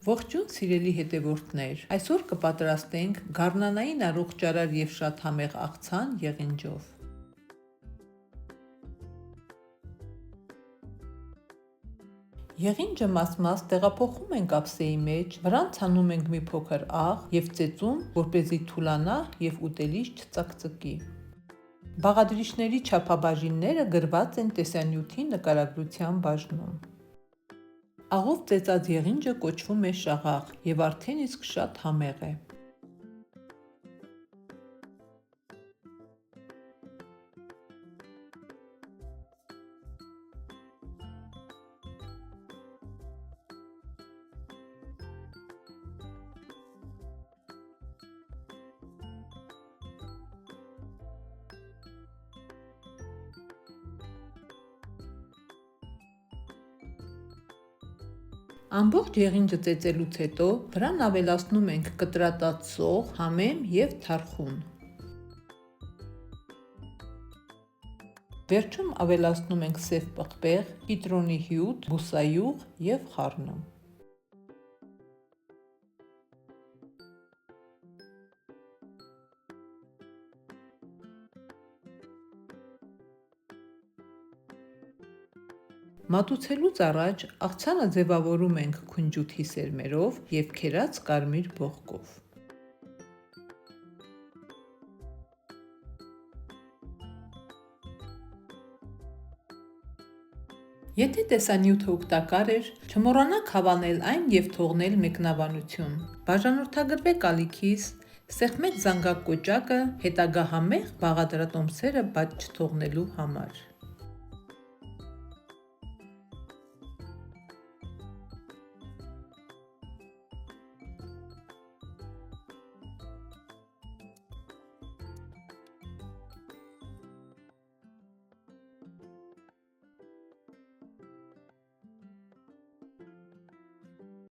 Ողջույն սիրելի հետևորդներ, այսօր կպատրաստենք գարնանային առողջարար և շատ համեղ աղցան եղինջով։ Եղինջը մաս-մաս տեղափոխում ենք ափսեի մեջ, վրան ցանում ենք մի փոքր աղ և ծեծում, որպեսզի թուլանա և ուտելից չծակծկի։ Բաղադրիչների չափաբաժինները գրված են տեսանյութի նկարագրության բաժնում։ Աղով ծեծած եղինջը կոչվում է շաղախ և արդեն իսկ շատ համեղ է։ Ամբողջ եղինջը ծեծելուց հետո վրան ավելացնում ենք կտրատած սող, համեմ և թարխուն։ Վերջում ավելացնում ենք սև պղպեղ, կիտրոնի հյութ, բուսայուղ և խառնում։ Մատուցելուց առաջ աղցանը ձևավորում ենք քունջութի սերմերով և քերած կարմիր բողկով։ Եթե տեսանյութը օգտակար էր, չմոռանաք հավանել այն և թողնել մեկնաբանություն։ Բաժանորդագրվեք ալիքիս, սեղմեք զանգակ կոճակը հետագա համեղ բաղադրատոմսերը բաց չթողնելու համար։